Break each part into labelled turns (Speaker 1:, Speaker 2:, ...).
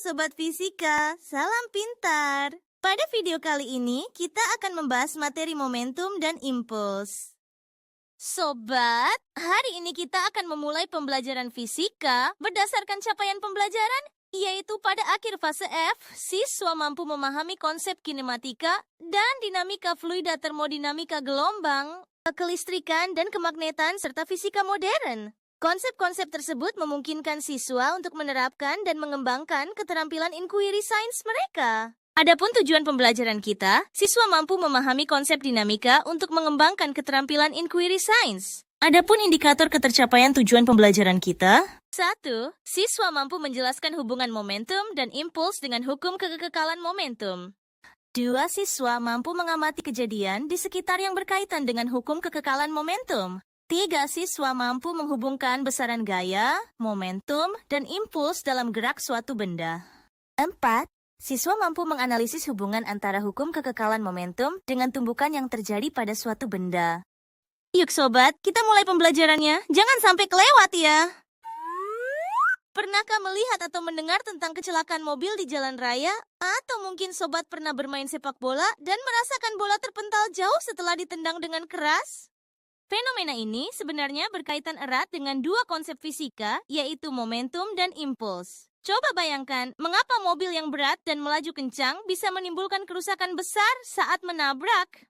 Speaker 1: Sobat Fisika, salam pintar. Pada video kali ini, kita akan membahas materi momentum dan impuls. Sobat, hari ini kita akan memulai pembelajaran fisika berdasarkan capaian pembelajaran, yaitu pada akhir fase F, siswa mampu memahami konsep kinematika dan dinamika fluida, termodinamika gelombang, kelistrikan dan kemagnetan, serta fisika modern. Konsep-konsep tersebut memungkinkan siswa untuk menerapkan dan mengembangkan keterampilan inquiry science mereka. Adapun tujuan pembelajaran kita, siswa mampu memahami konsep dinamika untuk mengembangkan keterampilan inquiry science. Adapun indikator ketercapaian tujuan pembelajaran kita, 1. Siswa mampu menjelaskan hubungan momentum dan impuls dengan hukum kekekalan momentum. 2. Siswa mampu mengamati kejadian di sekitar yang berkaitan dengan hukum kekekalan momentum. 3. Siswa mampu menghubungkan besaran gaya, momentum, dan impuls dalam gerak suatu benda. 4. Siswa mampu menganalisis hubungan antara hukum kekekalan momentum dengan tumbukan yang terjadi pada suatu benda. Yuk sobat, kita mulai pembelajarannya. Jangan sampai kelewat ya. Pernahkah melihat atau mendengar tentang kecelakaan mobil di jalan raya? Atau mungkin sobat pernah bermain sepak bola dan merasakan bola terpental jauh setelah ditendang dengan keras? Fenomena ini sebenarnya berkaitan erat dengan dua konsep fisika, yaitu momentum dan impuls. Coba bayangkan, mengapa mobil yang berat dan melaju kencang bisa menimbulkan kerusakan besar saat menabrak?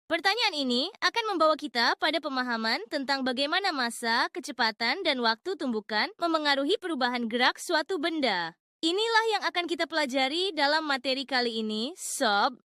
Speaker 1: Pertanyaan ini akan membawa kita pada pemahaman tentang bagaimana massa, kecepatan, dan waktu tumbukan memengaruhi perubahan gerak suatu benda. Inilah yang akan kita pelajari dalam materi kali ini, Sob.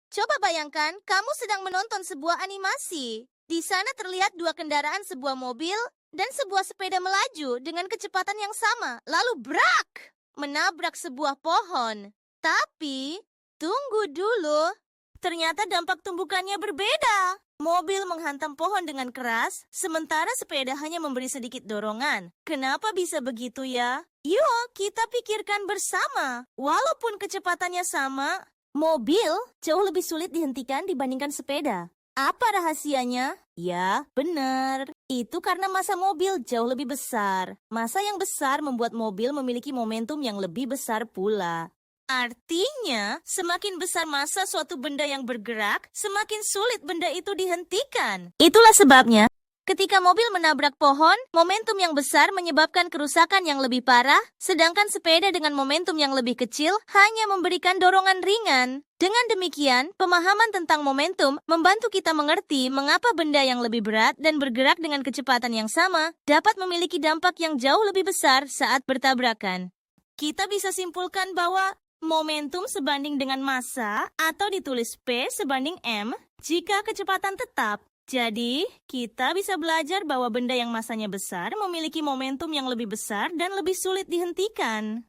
Speaker 1: Coba bayangkan, kamu sedang menonton sebuah animasi. Di sana terlihat dua kendaraan, sebuah mobil dan sebuah sepeda melaju dengan kecepatan yang sama, lalu brak! Menabrak sebuah pohon. Tapi, tunggu dulu. Ternyata dampak tumbukannya berbeda. Mobil menghantam pohon dengan keras, sementara sepeda hanya memberi sedikit dorongan. Kenapa bisa begitu ya? Yuk, kita pikirkan bersama. Walaupun kecepatannya sama, mobil jauh lebih sulit dihentikan dibandingkan sepeda. Apa rahasianya? Ya, benar. Itu karena massa mobil jauh lebih besar. Massa yang besar membuat mobil memiliki momentum yang lebih besar pula. Artinya, semakin besar massa suatu benda yang bergerak, semakin sulit benda itu dihentikan. Itulah sebabnya, ketika mobil menabrak pohon, momentum yang besar menyebabkan kerusakan yang lebih parah, sedangkan sepeda dengan momentum yang lebih kecil hanya memberikan dorongan ringan. Dengan demikian, pemahaman tentang momentum membantu kita mengerti mengapa benda yang lebih berat dan bergerak dengan kecepatan yang sama dapat memiliki dampak yang jauh lebih besar saat bertabrakan. Kita bisa simpulkan bahwa momentum sebanding dengan massa atau ditulis P sebanding M jika kecepatan tetap. Jadi, kita bisa belajar bahwa benda yang massanya besar memiliki momentum yang lebih besar dan lebih sulit dihentikan.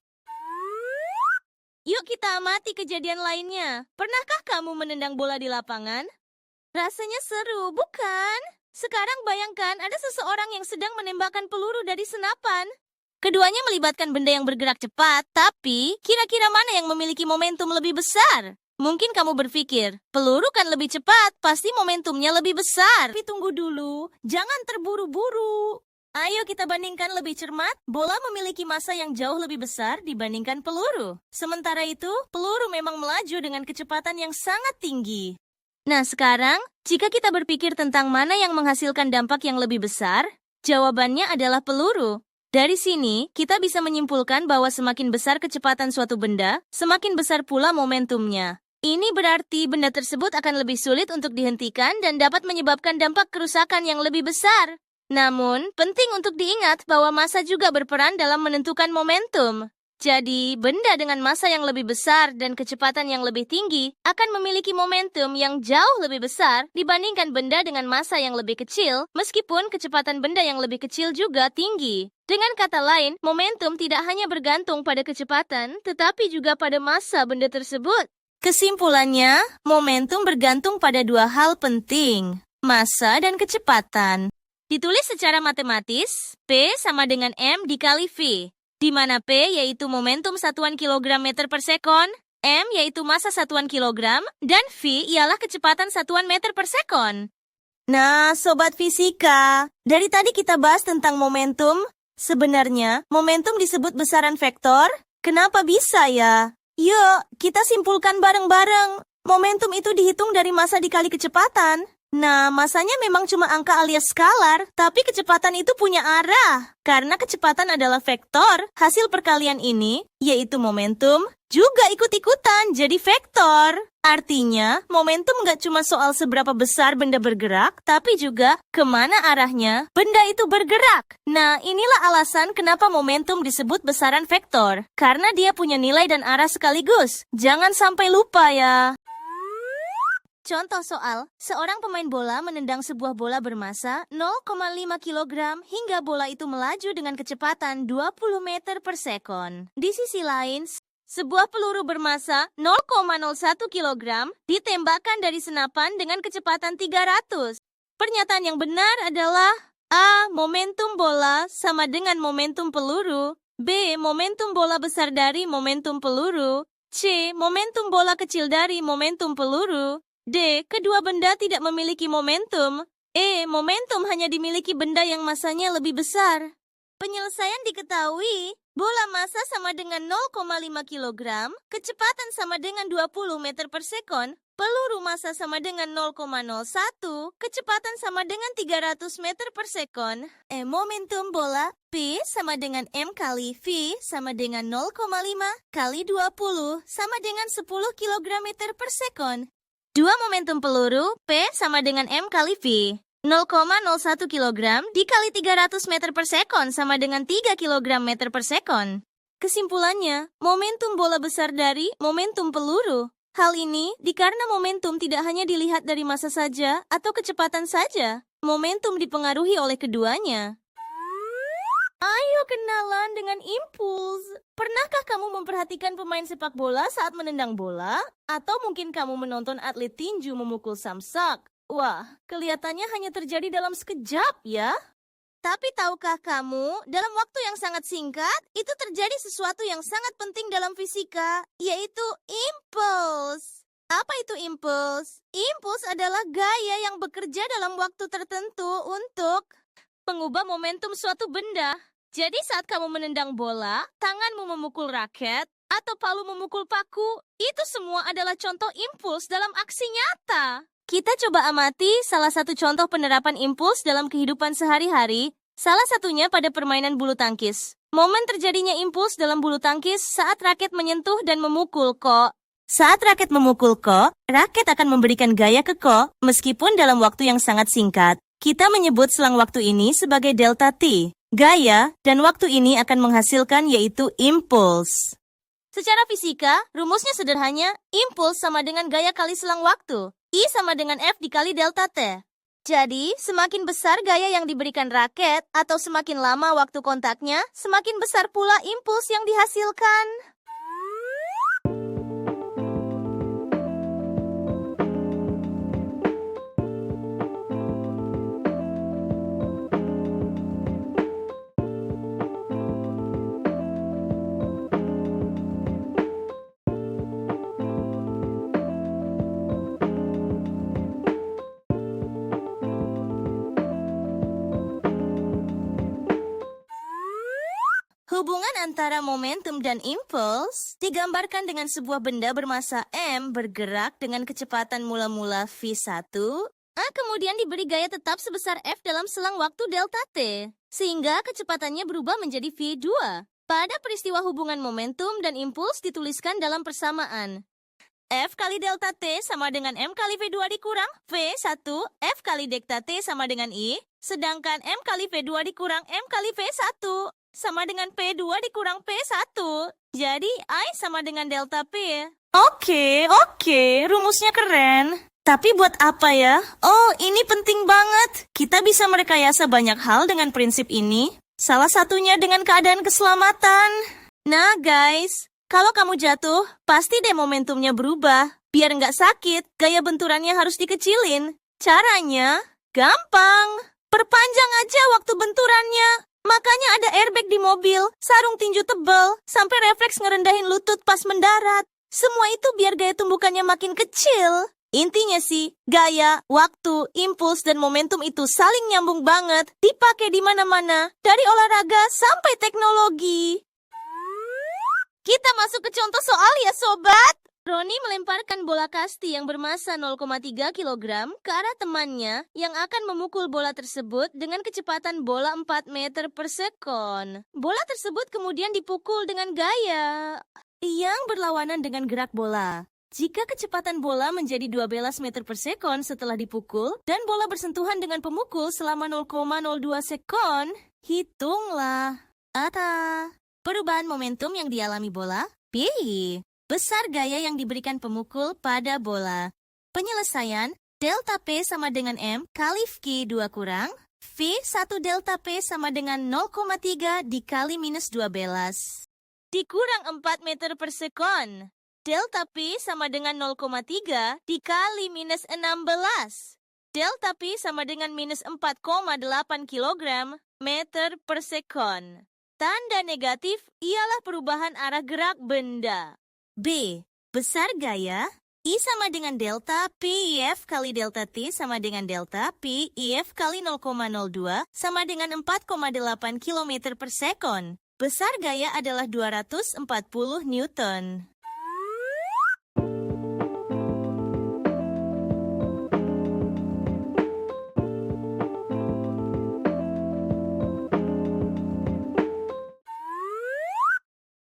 Speaker 1: Yuk kita amati kejadian lainnya. Pernahkah kamu menendang bola di lapangan? Rasanya seru, bukan? Sekarang bayangkan ada seseorang yang sedang menembakkan peluru dari senapan. Keduanya melibatkan benda yang bergerak cepat, tapi kira-kira mana yang memiliki momentum lebih besar? Mungkin kamu berpikir, peluru kan lebih cepat, pasti momentumnya lebih besar. Tapi tunggu dulu, jangan terburu-buru. Ayo kita bandingkan lebih cermat, bola memiliki massa yang jauh lebih besar dibandingkan peluru. Sementara itu, peluru memang melaju dengan kecepatan yang sangat tinggi. Nah sekarang, jika kita berpikir tentang mana yang menghasilkan dampak yang lebih besar, jawabannya adalah peluru. Dari sini, kita bisa menyimpulkan bahwa semakin besar kecepatan suatu benda, semakin besar pula momentumnya. Ini berarti benda tersebut akan lebih sulit untuk dihentikan dan dapat menyebabkan dampak kerusakan yang lebih besar. Namun, penting untuk diingat bahwa massa juga berperan dalam menentukan momentum. Jadi, benda dengan massa yang lebih besar dan kecepatan yang lebih tinggi akan memiliki momentum yang jauh lebih besar dibandingkan benda dengan massa yang lebih kecil, meskipun kecepatan benda yang lebih kecil juga tinggi. Dengan kata lain, momentum tidak hanya bergantung pada kecepatan, tetapi juga pada massa benda tersebut. Kesimpulannya, momentum bergantung pada dua hal penting, massa dan kecepatan. Ditulis secara matematis, P sama dengan M dikali V, di mana P yaitu momentum satuan kilogram meter per sekon, M yaitu massa satuan kilogram, dan V ialah kecepatan satuan meter per sekon. Nah, Sobat Fisika, dari tadi kita bahas tentang momentum, Sebenarnya, momentum disebut besaran vektor? Kenapa bisa ya? Yuk, kita simpulkan bareng-bareng. Momentum itu dihitung dari massa dikali kecepatan. Nah, massanya memang cuma angka alias skalar, tapi kecepatan itu punya arah. Karena kecepatan adalah vektor, hasil perkalian ini, yaitu momentum, juga ikut-ikutan jadi vektor. Artinya, momentum nggak cuma soal seberapa besar benda bergerak, tapi juga kemana arahnya benda itu bergerak. Nah, inilah alasan kenapa momentum disebut besaran vektor. Karena dia punya nilai dan arah sekaligus. Jangan sampai lupa ya. Contoh soal, seorang pemain bola menendang sebuah bola bermassa 0,5 kg hingga bola itu melaju dengan kecepatan 20 meter per sekon. Di sisi lain, sebuah peluru bermassa 0,01 kg ditembakkan dari senapan dengan kecepatan 300. Pernyataan yang benar adalah A. Momentum bola sama dengan momentum peluru. B. Momentum bola besar dari momentum peluru. C. Momentum bola kecil dari momentum peluru. D. Kedua benda tidak memiliki momentum. E. Momentum hanya dimiliki benda yang massanya lebih besar. Penyelesaian diketahui. Bola massa sama dengan 0,5 kg, kecepatan sama dengan 20 meter per sekon, peluru massa sama dengan 0,01, kecepatan sama dengan 300 meter per sekon. Momentum bola P sama dengan M kali V sama dengan 0,5 kali 20 sama dengan 10 kg meter per sekon. Dua momentum peluru, P sama dengan M kali V. 0,01 kg dikali 300 meter per sekon sama dengan 3 kg meter per sekon. Kesimpulannya, momentum bola besar dari momentum peluru. Hal ini dikarenakan momentum tidak hanya dilihat dari massa saja atau kecepatan saja. Momentum dipengaruhi oleh keduanya. Ayo kenalan dengan impuls. Pernahkah kamu memperhatikan pemain sepak bola saat menendang bola? Atau mungkin kamu menonton atlet tinju memukul samsak? Wah, kelihatannya hanya terjadi dalam sekejap ya. Tapi tahukah kamu, dalam waktu yang sangat singkat, itu terjadi sesuatu yang sangat penting dalam fisika, yaitu impuls. Apa itu impuls? Impuls adalah gaya yang bekerja dalam waktu tertentu untuk mengubah momentum suatu benda. Jadi saat kamu menendang bola, tanganmu memukul raket, atau palu memukul paku, itu semua adalah contoh impuls dalam aksi nyata. Kita coba amati salah satu contoh penerapan impuls dalam kehidupan sehari-hari, salah satunya pada permainan bulu tangkis. Momen terjadinya impuls dalam bulu tangkis saat raket menyentuh dan memukul kok. Saat raket memukul kok, raket akan memberikan gaya ke kok, meskipun dalam waktu yang sangat singkat. Kita menyebut selang waktu ini sebagai delta T. Gaya dan waktu ini akan menghasilkan yaitu impuls. Secara fisika, rumusnya sederhana, impuls sama dengan gaya kali selang waktu. I sama dengan F dikali delta T. Jadi, semakin besar gaya yang diberikan raket atau semakin lama waktu kontaknya, semakin besar pula impuls yang dihasilkan. Hubungan antara momentum dan impuls digambarkan dengan sebuah benda bermassa M bergerak dengan kecepatan mula-mula V1, kemudian diberi gaya tetap sebesar F dalam selang waktu delta T, sehingga kecepatannya berubah menjadi V2. Pada peristiwa hubungan momentum dan impuls dituliskan dalam persamaan. F kali delta T sama dengan M kali V2 dikurang V1, F kali delta T sama dengan I, sedangkan M kali V2 dikurang M kali V1 sama dengan P2 dikurang P1. Jadi, I sama dengan delta P. Oke, rumusnya keren. Tapi buat apa ya? Oh, ini penting banget. Kita bisa merekayasa banyak hal dengan prinsip ini. Salah satunya dengan keadaan keselamatan. Nah, guys, kalau kamu jatuh, pasti deh momentumnya berubah. Biar nggak sakit, gaya benturannya harus dikecilin. Caranya gampang. Perpanjang aja waktu benturannya. Makanya ada airbag di mobil, sarung tinju tebal, sampai refleks ngerendahin lutut pas mendarat. Semua itu biar gaya tumbukannya makin kecil. Intinya sih, gaya, waktu, impuls, dan momentum itu saling nyambung banget, dipakai di mana-mana, dari olahraga sampai teknologi. Kita masuk ke contoh soal ya sobat. Roni melemparkan bola kasti yang bermasa 0,3 kg ke arah temannya yang akan memukul bola tersebut dengan kecepatan bola 4 meter per sekon. Bola tersebut kemudian dipukul dengan gaya yang berlawanan dengan gerak bola. Jika kecepatan bola menjadi 12 meter per sekon setelah dipukul dan bola bersentuhan dengan pemukul selama 0,02 sekon, hitunglah. Perubahan momentum yang dialami bola. B. Besar gaya yang diberikan pemukul pada bola. Penyelesaian, delta P sama dengan M kali V 2 kurang V 1 delta P sama dengan 0,3 dikali minus 12. Dikurang 4 meter per sekon. Delta P sama dengan 0,3 dikali minus 16. Delta P sama dengan minus 4,8 kg meter per sekon. Tanda negatif ialah perubahan arah gerak benda. B. Besar gaya. I sama dengan delta P IF kali delta T sama dengan delta P IF kali 0,02 sama dengan 4,8 km per sekon. Besar gaya adalah 240 Newton.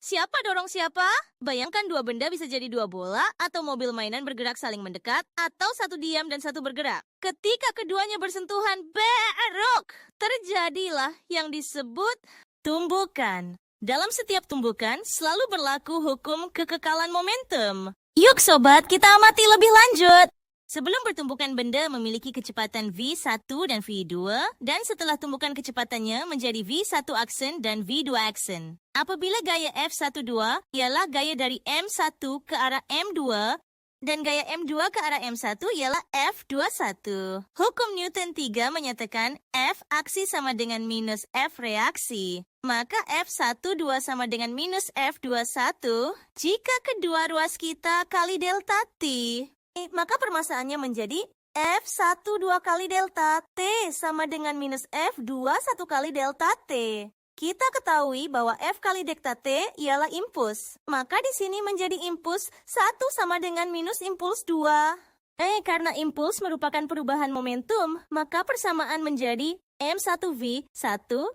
Speaker 1: Siapa dorong siapa? Bayangkan dua benda bisa jadi dua bola atau mobil mainan bergerak saling mendekat atau satu diam dan satu bergerak. Ketika keduanya bersentuhan, beruk, terjadilah yang disebut tumbukan. Dalam setiap tumbukan selalu berlaku hukum kekekalan momentum. Yuk sobat, kita amati lebih lanjut. Sebelum pertumbukan benda memiliki kecepatan V1 dan V2, dan setelah tumbukan kecepatannya menjadi V1 aksen dan V2 aksen. Apabila gaya F12 ialah gaya dari M1 ke arah M2, dan gaya M2 ke arah M1 ialah F21. Hukum Newton 3 menyatakan F aksi sama dengan minus F reaksi. Maka F12 sama dengan minus F21 jika kedua ruas kita kali delta T. Maka permasalahannya menjadi F12 kali delta T sama dengan minus F21 kali delta T. Kita ketahui bahwa F kali delta T ialah impuls. Maka di sini menjadi impuls 1 sama dengan minus impuls 2. Karena impuls merupakan perubahan momentum, maka persamaan menjadi M1V1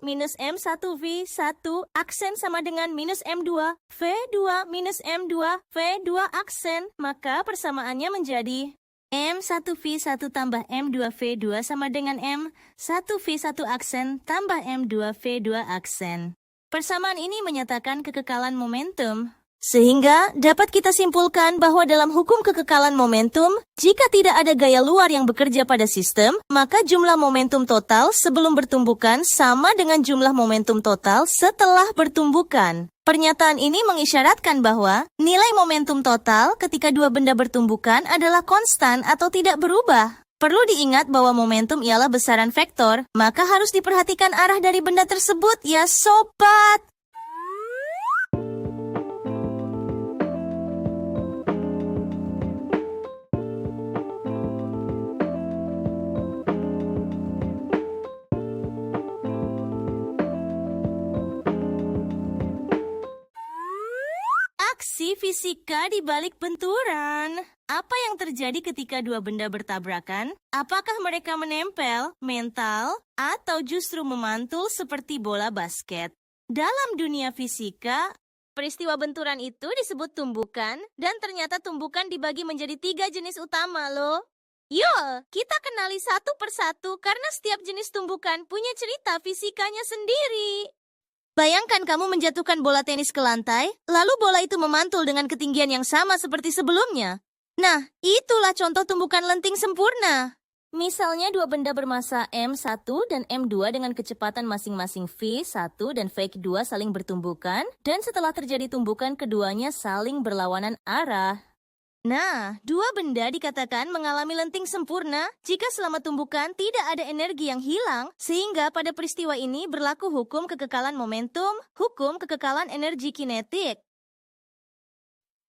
Speaker 1: minus M1V1 aksen sama dengan minus M2 V2 minus M2 V2 aksen. Maka persamaannya menjadi M1V1 tambah M2V2 sama dengan M1V1 aksen tambah M2V2 aksen. Persamaan ini menyatakan kekekalan momentum. Sehingga dapat kita simpulkan bahwa dalam hukum kekekalan momentum, jika tidak ada gaya luar yang bekerja pada sistem, maka jumlah momentum total sebelum bertumbukan sama dengan jumlah momentum total setelah bertumbukan. Pernyataan ini mengisyaratkan bahwa nilai momentum total ketika dua benda bertumbukan adalah konstan atau tidak berubah. Perlu diingat bahwa momentum ialah besaran vektor, maka harus diperhatikan arah dari benda tersebut ya sobat. Aksi fisika di balik benturan. Apa yang terjadi ketika dua benda bertabrakan? Apakah mereka menempel, mental, atau justru memantul seperti bola basket? Dalam dunia fisika, peristiwa benturan itu disebut tumbukan, dan ternyata tumbukan dibagi menjadi 3 jenis utama loh. Yuk, kita kenali satu persatu karena setiap jenis tumbukan punya cerita fisikanya sendiri. Bayangkan kamu menjatuhkan bola tenis ke lantai, lalu bola itu memantul dengan ketinggian yang sama seperti sebelumnya. Nah, itulah contoh tumbukan lenting sempurna. Misalnya dua benda bermassa M1 dan M2 dengan kecepatan masing-masing V1 dan V2 saling bertumbukan, dan setelah terjadi tumbukan keduanya saling berlawanan arah. Nah, dua benda dikatakan mengalami lenting sempurna jika selama tumbukan tidak ada energi yang hilang, sehingga pada peristiwa ini berlaku hukum kekekalan momentum, hukum kekekalan energi kinetik.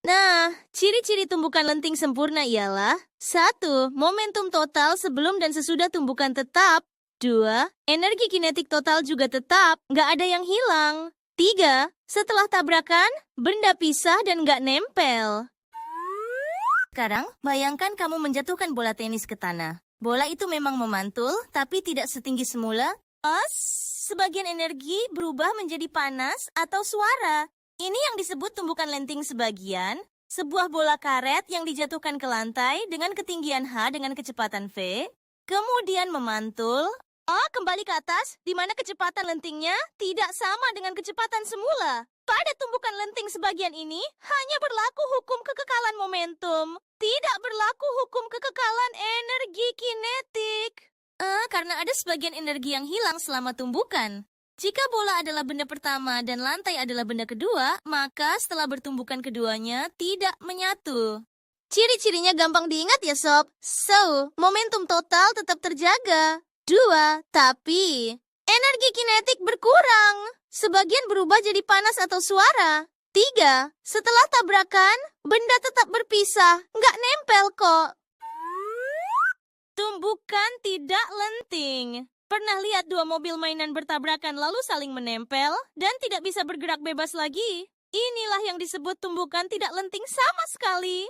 Speaker 1: Nah, ciri-ciri tumbukan lenting sempurna ialah 1. Momentum total sebelum dan sesudah tumbukan tetap. 2. Energi kinetik total juga tetap, nggak ada yang hilang. 3. Setelah tabrakan, benda pisah dan nggak nempel. Sekarang, bayangkan kamu menjatuhkan bola tenis ke tanah. Bola itu memang memantul, tapi tidak setinggi semula. Sebagian energi berubah menjadi panas atau suara. Ini yang disebut tumbukan lenting sebagian, sebuah bola karet yang dijatuhkan ke lantai dengan ketinggian H dengan kecepatan V, kemudian memantul, kembali ke atas, di mana kecepatan lentingnya tidak sama dengan kecepatan semula. Pada tumbukan lenting sebagian ini, hanya berlaku hukum kekekalan momentum, tidak berlaku hukum kekekalan energi kinetik. Karena ada sebagian energi yang hilang selama tumbukan. Jika bola adalah benda pertama dan lantai adalah benda kedua, maka setelah bertumbukan keduanya tidak menyatu. Ciri-cirinya gampang diingat ya sob. So, momentum total tetap terjaga. 2. Tapi, energi kinetik berkurang. Sebagian berubah jadi panas atau suara. 3. Setelah tabrakan, benda tetap berpisah. Nggak nempel kok. Tumbukan tidak lenting. Pernah lihat dua mobil mainan bertabrakan lalu saling menempel dan tidak bisa bergerak bebas lagi? Inilah yang disebut tumbukan tidak lenting sama sekali.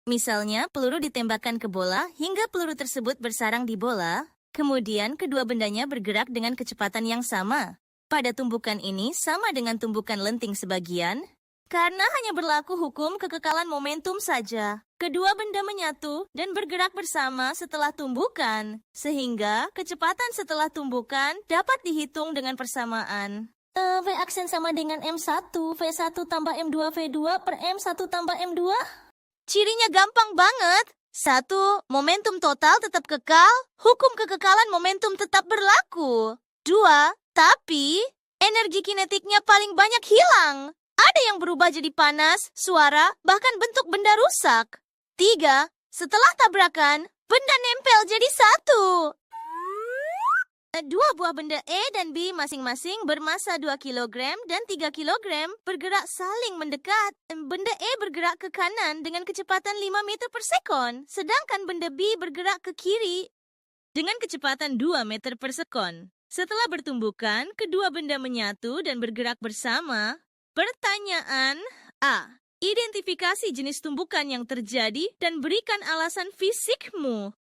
Speaker 1: Misalnya, peluru ditembakkan ke bola hingga peluru tersebut bersarang di bola, kemudian kedua bendanya bergerak dengan kecepatan yang sama. Pada tumbukan ini sama dengan tumbukan lenting sebagian, karena hanya berlaku hukum kekekalan momentum saja. Kedua benda menyatu dan bergerak bersama setelah tumbukan, sehingga kecepatan setelah tumbukan dapat dihitung dengan persamaan. V aksen sama dengan M1, V1 tambah M2, V2 per M1 tambah M2. Cirinya gampang banget. 1. Momentum total tetap kekal, hukum kekekalan momentum tetap berlaku. 2. Tapi, energi kinetiknya paling banyak hilang. Ada yang berubah jadi panas, suara, bahkan bentuk benda rusak. 3. Setelah tabrakan, benda nempel jadi 1. Dua buah benda E dan B masing-masing bermasa 2 kg dan 3 kg bergerak saling mendekat. Benda E bergerak ke kanan dengan kecepatan 5 meter per sekon, sedangkan benda B bergerak ke kiri dengan kecepatan 2 meter per sekon. Setelah bertumbukan, kedua benda menyatu dan bergerak bersama. Pertanyaan A. Identifikasi jenis tumbukan yang terjadi dan berikan alasan fisikmu.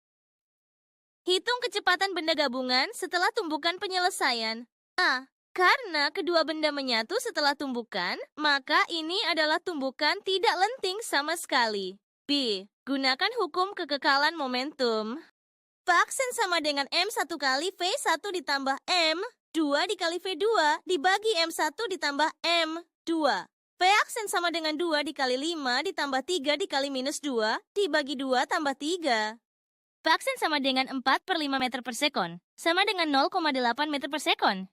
Speaker 1: Hitung kecepatan benda gabungan setelah tumbukan penyelesaian. A. Karena kedua benda menyatu setelah tumbukan, maka ini adalah tumbukan tidak lenting sama sekali. B. Gunakan hukum kekekalan momentum. Vaksin sama dengan M1 kali V1 ditambah M2 dikali V2 dibagi M1 ditambah M2. V aksen sama dengan 2 dikali 5 ditambah 3 dikali minus 2 dibagi 2 tambah 3. V aksen sama dengan 4 per 5 meter per sekon, sama dengan 0,8 meter per sekon.